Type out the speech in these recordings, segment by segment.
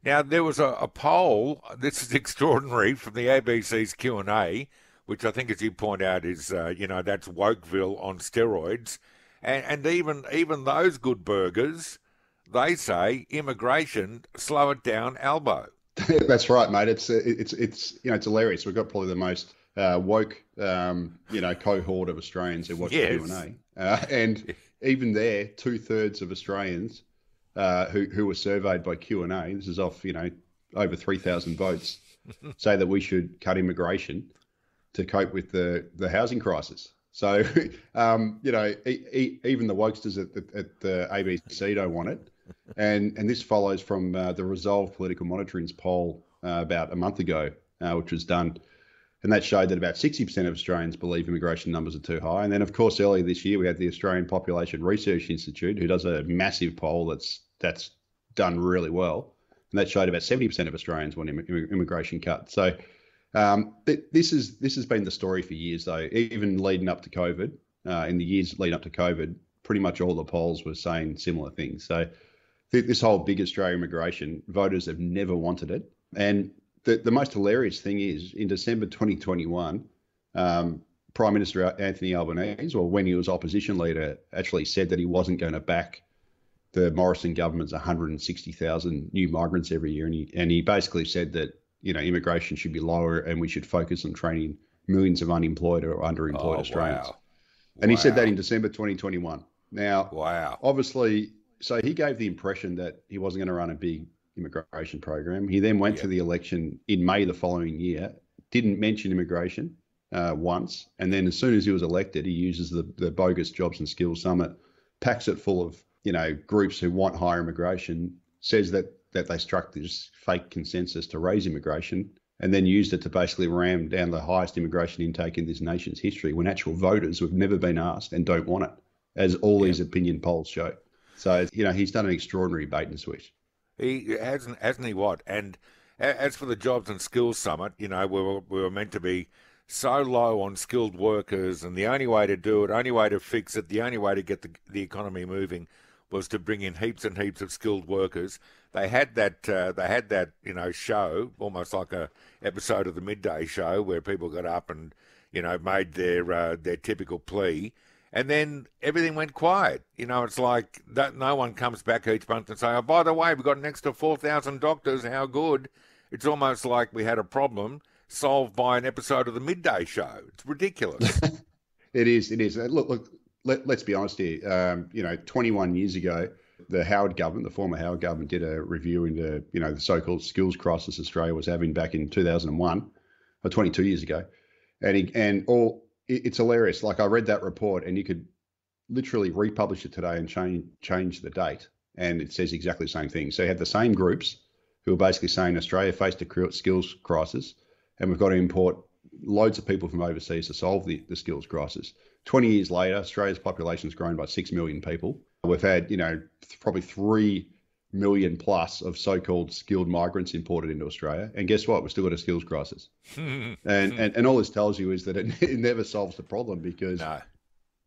Now, there was a poll, this is extraordinary, from the ABC's Q&A, which I think, as you point out, is, that's Wokeville on steroids. And even those good burgers, they say immigration, slow it down, elbow. That's right, mate. It's hilarious. We've got probably the most woke cohort of Australians who watch the Q and Yes. A, and even there, 2/3 of Australians who were surveyed by Q and A. This is off over 3,000 votes, say that we should cut immigration to cope with the housing crisis. So even the wokesters at the ABC don't want it. And this follows from the Resolve Political Monitoring's poll about a month ago, which was done. And that showed that about 60% of Australians believe immigration numbers are too high. And then, of course, earlier this year, we had the Australian Population Research Institute, who does a massive poll that's done really well. And that showed about 70% of Australians want immigration cut. So this has been the story for years, though, even leading up to COVID. In the years leading up to COVID, pretty much all the polls were saying similar things. So this whole big Australia immigration, voters have never wanted it. And the most hilarious thing is, in December 2021, Prime Minister Anthony Albanese, or when he was opposition leader, actually said that he wasn't going to back the Morrison government's 160,000 new migrants every year. And he basically said that, immigration should be lower and we should focus on training millions of unemployed or underemployed Australians. Wow. And he said that Wow. in December 2021. Now, Wow. obviously, so he gave the impression that he wasn't going to run a big immigration program. He then went Yeah. to the election in May the following year, didn't mention immigration once. And then as soon as he was elected, he uses the bogus Jobs and Skills Summit, packs it full of, groups who want higher immigration, says that they struck this fake consensus to raise immigration, and then used it to basically ram down the highest immigration intake in this nation's history when actual voters who have never been asked and don't want it, as all Yeah. these opinion polls show. So, he's done an extraordinary bait and switch. He hasn't he what? And as for the Jobs and Skills Summit, we were meant to be so low on skilled workers, and the only way to do it, only way to fix it, the only way to get the economy moving was to bring in heaps and heaps of skilled workers. They had that show, almost like a episode of the Midday Show, where people got up and made their typical plea. And then everything went quiet. It's like that, no one comes back each month and say, oh, by the way, we've got an extra 4,000 doctors. How good. It's almost like we had a problem solved by an episode of the Midday Show. It's ridiculous. It is. It is. Look. Let's be honest here. 21 years ago, the Howard government, the former Howard government, did a review into the so-called skills crisis Australia was having back in 2001, or 22 years ago, it's hilarious. Like, I read that report, and you could literally republish it today and change the date, and it says exactly the same thing. So you had the same groups who were basically saying Australia faced a skills crisis, and we've got to import loads of people from overseas to solve the skills crisis. 20 years later, Australia's population has grown by 6 million people. We've had, probably 3 million plus of so-called skilled migrants imported into Australia. And guess what? We've still got a skills crisis. and all this tells you is that it never solves the problem because No.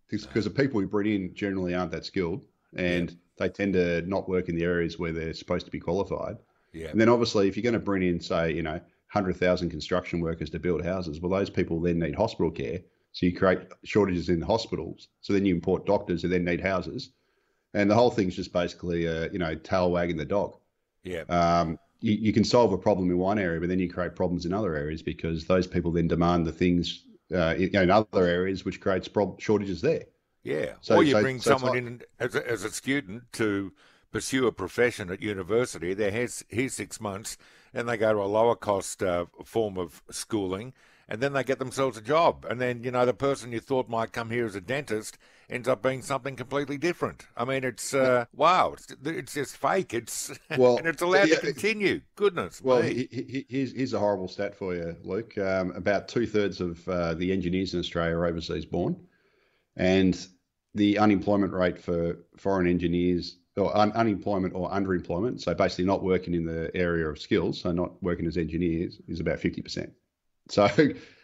the people we bring in generally aren't that skilled, and they tend to not work in the areas where they're supposed to be qualified. Yeah. And then obviously, if you're going to bring in, say, 100,000 construction workers to build houses, well, those people then need hospital care. So you create shortages in the hospitals. So then you import doctors who then need houses. And the whole thing's just basically, tail wagging the dog. Yeah. You can solve a problem in one area, but then you create problems in other areas because those people then demand the things in other areas, which creates shortages there. Yeah. So, or you so, bring so it's someone like, in as a student to pursue a profession at university. They're here 6 months, and they go to a lower cost form of schooling, and then they get themselves a job. And then, the person you thought might come here as a dentist ends up being something completely different. I mean, it's, wow, it's just fake. It's well, and it's allowed yeah, to continue. Goodness well, me. here's a horrible stat for you, Luke. About 2/3 of the engineers in Australia are overseas born, and the unemployment rate for foreign engineers, or unemployment or underemployment, so basically not working in the area of skills, so not working as engineers, is about 50%. So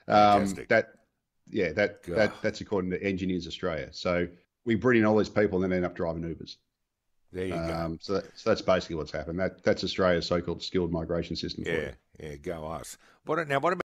Fantastic. that's according to Engineers Australia. So we bring in all these people and then end up driving Ubers. There you go. So that's basically what's happened. That's Australia's so-called skilled migration system for you. Yeah, yeah, go us. What about